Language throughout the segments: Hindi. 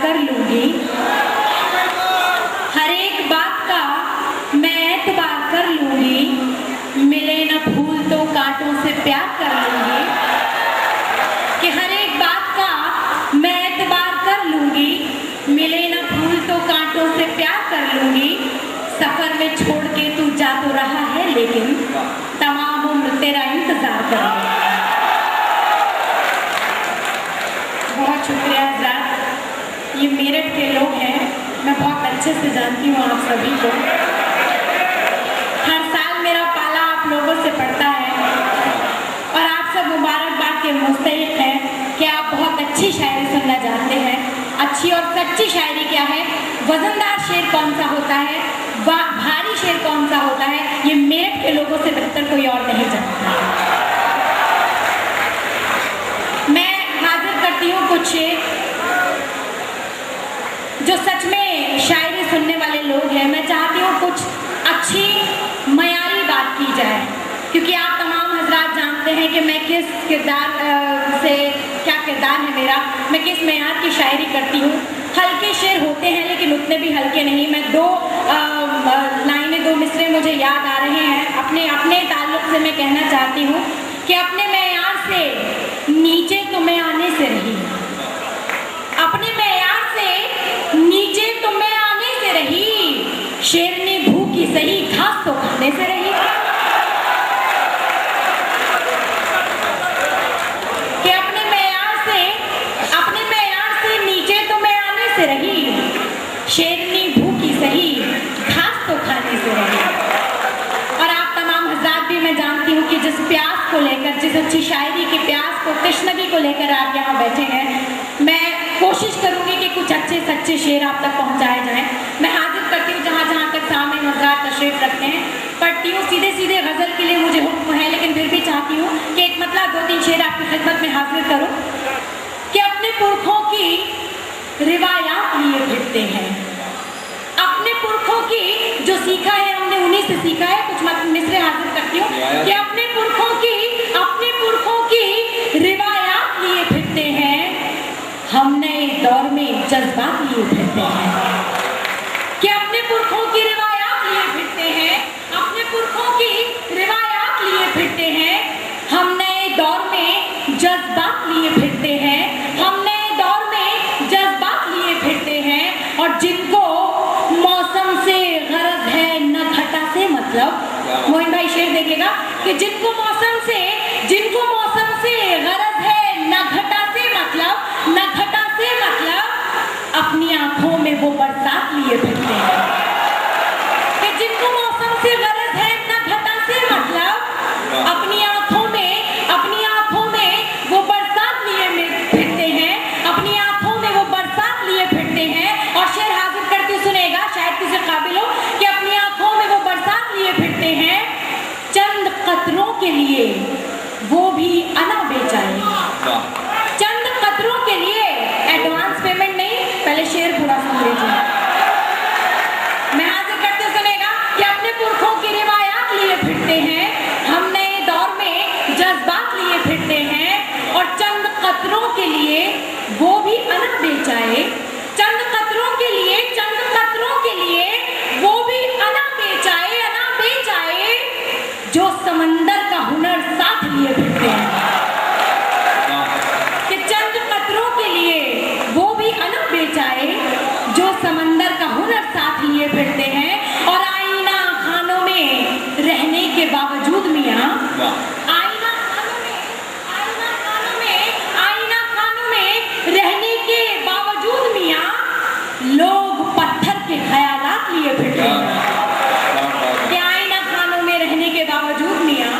कर लूंगी, हर एक बात का मैं एतबार कर लूंगी, मिले न फूल तो कांटों से प्यार कर लूंगी, कि हर एक बात का मैं एतबार कर लूंगी, मिले न फूल तो कांटों से प्यार कर लूंगी। सफर में छोड़ के तू जा तो रहा है लेकिन तमाम उम्र तेरा इंतजार करूंगी। बहुत शुक्रिया हज़रात, ये मेरठ के लोग हैं, मैं बहुत अच्छे से जानती हूँ आप सभी को। हर साल मेरा पाला आप लोगों से पड़ता है और आप सब मुबारकबाद के मुस्तहिक हैं कि आप बहुत अच्छी शायरी सुनना जानते हैं। अच्छी और सच्ची शायरी क्या है, वजनदार शेर कौन सा होता है, भारी शेर कौन सा होता है, ये मेरठ के लोगों से बेहतर कोई और नहीं जानता। मैं हाजिर करती हूँ कुछ शेर जो सच में शायरी सुनने वाले लोग हैं। मैं चाहती हूँ कुछ अच्छी मयारी बात की जाए, क्योंकि आप तमाम हजरात जानते हैं कि मैं किस किरदार से, क्या किरदार है मेरा, मैं किस मयार की शायरी करती हूँ। हल्के शेर होते हैं लेकिन उतने भी हल्के नहीं। मैं दो लाइनें, दो मिसरे मुझे याद आ रहे हैं। अपने ताल्लुक से मैं कहना चाहती हूँ कि अपने मयार से नीचे तो मैं आने से रही, अपने मयार से नीचे तो मैं आने से रही, शेरनी भूखी सही घास तो खाने से रही। कि अपने मयार से नीचे तो मैं आने से रही, शेरनी भूखी सही घास तो खाने से रही। और आप तमाम हज़रात भी, मैं जानती हूँ कि जिस प्यास को लेकर, जिस अच्छी शायरी की प्यास को, तशनगी को लेकर आप यहाँ बैठे हैं, मैं कोशिश करूँगी कि कुछ अच्छे सच्चे शेर आप तक पहुँचाए जाएँ। मैं हाजिर करती हूँ जहाँ जहाँ तक सामने हज़रात तशरीफ़ रखते हैं, पढ़ती हूँ। सीधे सीधे गज़ल के लिए मुझे हुक्म है, लेकिन फिर भी चाहती हूँ कि एक मतलब दो तीन शेर आपकी खिदमत में हाजिर करूँ कि अपने पुरखों की रिवायात लिए फिरते हैं, अपने पुरखों की जो सीखा है हमने उन्हीं से सीखा है। कुछ मिसरे हाजिर करती हूँ कि अपने पुरखों की रिवायात लिए फिरते हैं, हम नए दौर में जज्बात लिए फिरते हैं। कि अपने पुरखों की रिवायात लिए फिरते हैं, अपने पुरखों की रिवायात लिए फिरते हैं, हम नए दौर में जज्बात लिए फिरते हैं, हम नए दौर में जज्बात लिए फिरते हैं। और जिनको मौसम से गरज है न घटा से मतलब, मोइन भाई शेर देखिएगा, कि जिनको मौसम से गरज है न घटा से मतलब, न घटा से मतलब अपनी आंखों में वो बरसात लिए फिरते हैं। कि जिनको मौसम से गरज है न घटा से मतलब अपनी आंखों में वो बरसात लिए फिरते हैं, अपनी आंखों में वो बरसात लिए फिरते हैं। और शेर हाजिर करके सुनेगा, शायद किसी काबिल हो, कि अपनी आंखों में वो बरसात लिए फिरते हैं, चंद कतरों के लिए वो भी अना बेचाए। चंद कतरों के लिए, एडवांस पेमेंट नहीं, पहले शेर पूरा सुन लीजिए। मैं हाजिर करते सुनेगा कि अपने पुरखों की रिवायात लिए फिरते हैं, हम नए दौर में जज्बात लिए फिरते हैं, और चंद कतरों के लिए वो भी अना बेचाए। चंद कतरों के लिए वो भी अना बेचाए, जो समंदर का हुनर साथ लिए फिरते हैं। कि चंद कतरों के लिए वो भी अना बेचाए, जो समंदर का हुनर साथ लिए फिरते हैं। और आईना खानों में रहने के बावजूद मियाँ, आईना खानों में रहने के बावजूद मियाँ, लोग पत्थर के ख्यालात लिए फिरते हैं। कि आईना खानों में रहने के बावजूद मियाँ,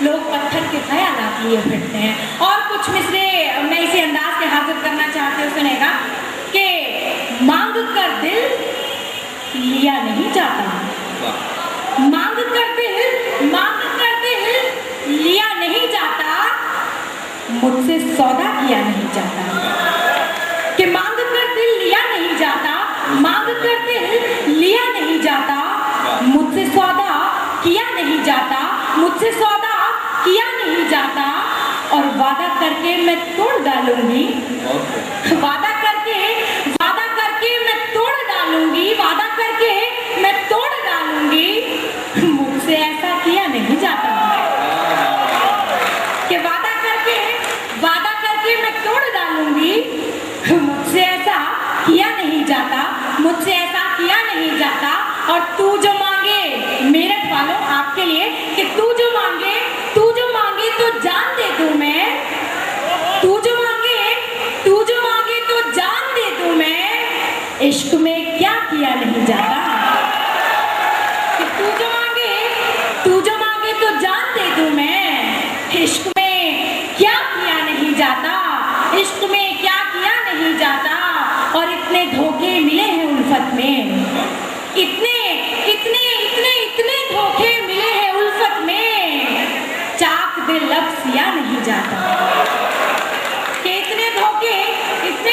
लोग पत्थर के ख्यालात लिए फिरते हैं। और कुछ मिसरे मैं इसी अंदाज के हाजिर करना चाहते हो, सुनेगा कि मांग कर दिल लिया नहीं जाता, मांग कर दिल लिया नहीं जाता, मुझसे सौदा किया नहीं जाता। कि मांग कर दिल लिया नहीं जाता, मांग कर दिल लिया नहीं जाता, मुझसे सौदा किया नहीं जाता, मुझसे सौदा किया नहीं जाता। और वादा करके मैं तोड़ डालूंगी, वादा करके नहीं जाता। कि तू जो मांगे तो जान दे दूं मैं। इश्क में क्या किया नहीं जाता, इश्क में क्या किया नहीं जाता। और इतने धोखे मिले हैं उल्फत में, इतने धोखे मिले हैं उल्फत में, चाक दे लब सिया नहीं जाता। कि इतने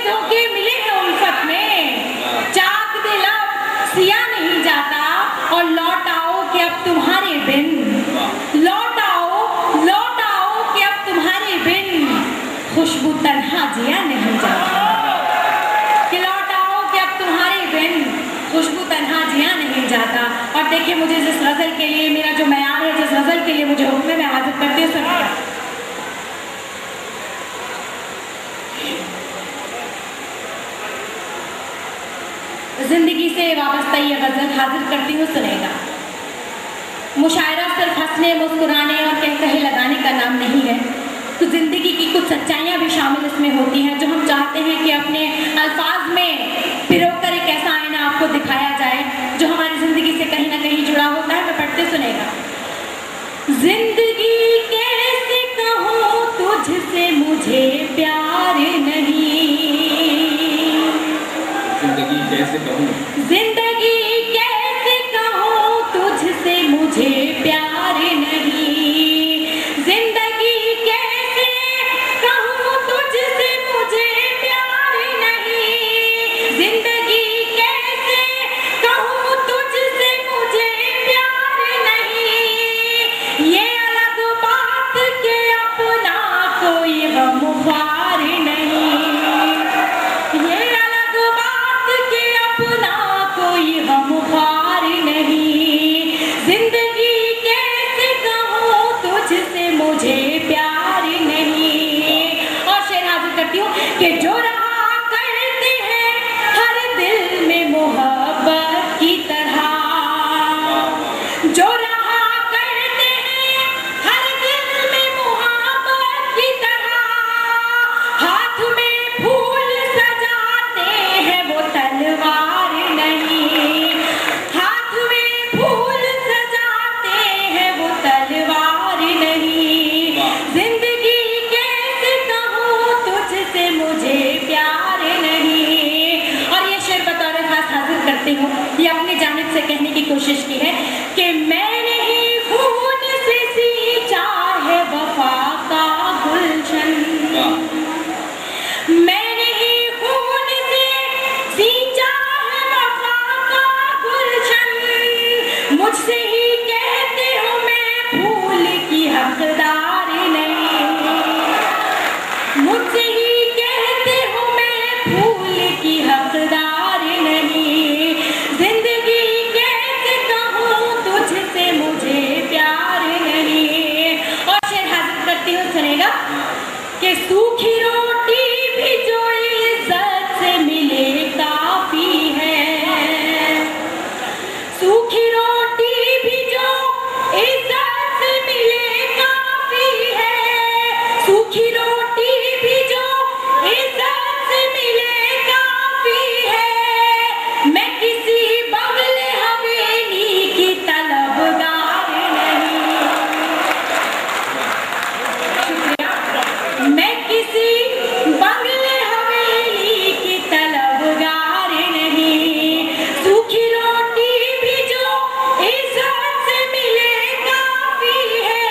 धोखे मिले हैं उल्फत में, चाक दे लब सिया नहीं जाता। और लौट आओ कि अब तुम्हारे बिन, लौट आओ कि अब तुम्हारे बिन खुशबू तन्हा जिया नहीं जाता। कि लौट आओ कि अब तुम्हारे बिन खुशबू तन्हा जिया नहीं जाता। और देखिए मुझे जिस गजल के लिए, मेरा जो मयार है, जिस गजल के लिए मुझे हुक्म में हाजिर करती हूँ, सुनिएगा। जिंदगी से वाबस्ता ये गजल हाजिर करती हूँ, सुनेगा। मुशायरा सिर्फ हंसने, मुस्कुराने और कह लगाने का नाम नहीं है। तो जिंदगी की कुछ सच्चाइयाँ भी शामिल इसमें होती हैं, जो हम चाहते हैं कि अपने अल्फाज में पिरोकर एक ऐसा आईना आपको दिखाया जाए जो हमारी जिंदगी से कहीं ना कहीं जुड़ा होता है। मैं पढ़ते सुनेगा। जिंदगी कैसे कहूँ तुझसे मुझे प्यार नहीं, जिंदगी कैसे कहूँ तुझसे मुझे प्यार नहीं, जिंदगी कैसे कहूँ तुझसे मुझे प्यार नहीं, जिंदगी कैसे कहूँ तुझसे मुझे प्यार नहीं। ये अलग बात के अपना कोई गमख्वार नहीं, ये अलग बात के अपना कोई गमख्वार नहीं, जिंदगी कैसे कहूँ तुझसे मुझे प्यार नहीं। और शेर हाजिर करती हूँ कि जो रहा करते हैं हर दिल में मोहब्बत की तरह, जो रहा करते हैं हर दिल में मोहब्बत की तरह, हाथ में फूल सजाते हैं वो तलवार नहीं, हाथ में फूल सजाते हैं वो तलवार नहीं, जिंदगी कैसे कहूँ तुझसे मुझे प्यार नहीं। और ये शेर बतौर खास हाजिर करती हूँ, ये अपनी जानिब से कहने की कोशिश की है कि मैंने ही खून से सींचा है वफा का गुलशन, मैंने ही खून से सींचा है वफा का गुलशन, मुझसे ही कहते हो मैं फूल की हकदार नहीं, मुझसे ही कहते हो मैं फूल की हकदार नहीं, जिंदगी कैसे कहूँ तुझसे मुझे प्यार नहीं। और शेर हाजिर करती हूँ, सुनेगा। कि सूखी रोटी भी जो इज्जत से मिले काफी है, सूखी रोटी भी जो इज्जत से मिले काफी है, सूखी रोटी भी जो इज्जत से मिले काफी है। मैं किसी बंगले हवेली की तलबगार नहीं, शुक्रिया। मैं किसी बंगले हवेली की तलबगार नहीं, सूखी रोटी भी जो इज्जत से मिले काफी है।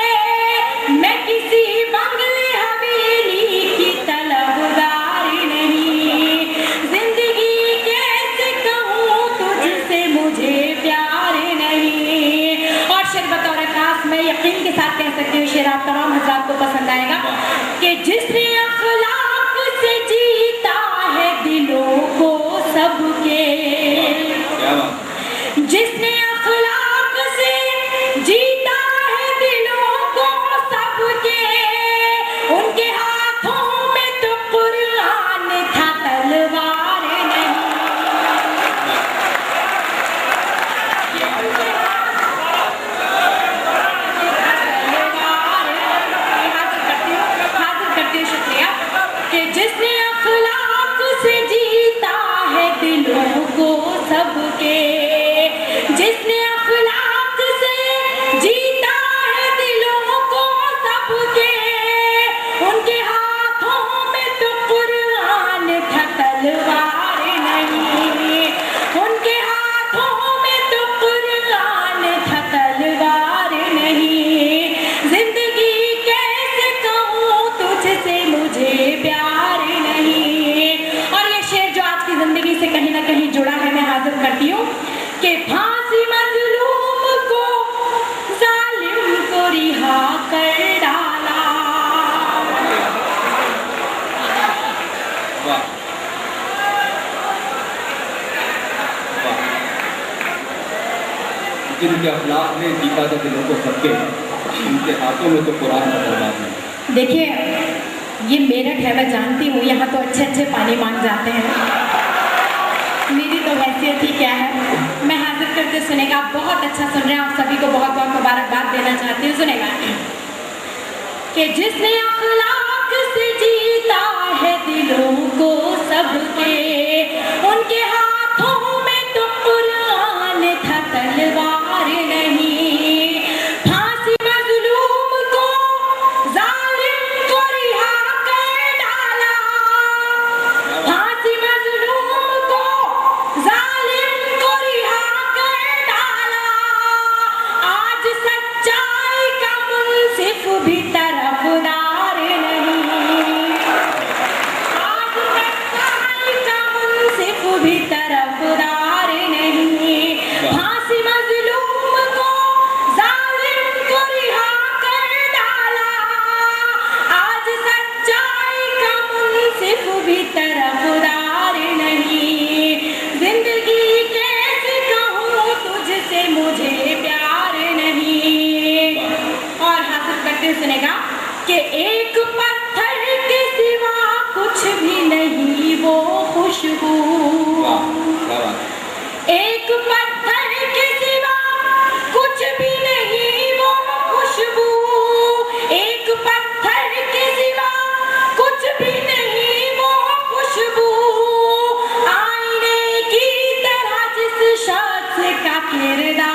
मैं किसी बंगले हवेली की तलबगार नहीं, जिंदगी कैसे कहूँ तुझसे मुझे प्यार नहीं। और शेर बतौर खास मैं यकीन के साथ कह सकती हूँ, शेर आप तमाम हज़रात को पसंद आएगा। कि जिसने अखलाक से जीता है दिलों को सबके, जिसने अखलाक से जीता है दिलों को सबके, उनके हाथों में तो कुरान था तलवार नहीं, तलवार मजलूम को जालिम को रिहा कर डाला। वाह वाह, जिनके अखलाक ने जीता था दिलों को सबके, उनके हाथों में तो कुरान का दरबार है। देखिए ये मेरठ है, मैं जानती हूँ यहाँ तो अच्छे अच्छे पानी मांग जाते हैं, मेरी तो हैसियत ही क्या है। मैं हाजिर करते सुनेगा, आप बहुत अच्छा सुन रहे हैं, आप सभी को बहुत बहुत मुबारकबाद देना चाहती हूँ। सुनेगा कि जिसने अखलाक से जीता है दिलों को सबके, उनके हाथों में तो कुरान था तलवार नहीं। फांसी मजलूम को जालिम को रिहा कर डाला। फांसी मजलूम को जालिम को रिहा कर डाला। आज सच्चाई का मुंसिफ भी तरफदार नहीं। आज सच्चाई का मुंसिफ भी तरफदार नहीं। फांसी मजलूम को जालिम को रिहा कर डाला। आज सच्चाई का मुंसिफ भी तरफदार नहीं। जिंदगी कैसे कहूँ तुझसे मुझे प्यार नहीं। और हासिल करते सुनेगा कि एक पत्थर के सिवा कुछ भी नहीं वो खुशबू। वाह क्या बात है। एक पत्थर के सिवा कुछ भी नहीं वो खुशबू। एक पत्थर के सिवा कुछ भी नहीं वो खुशबू। आईने की तरह जिस शख्स का किरदार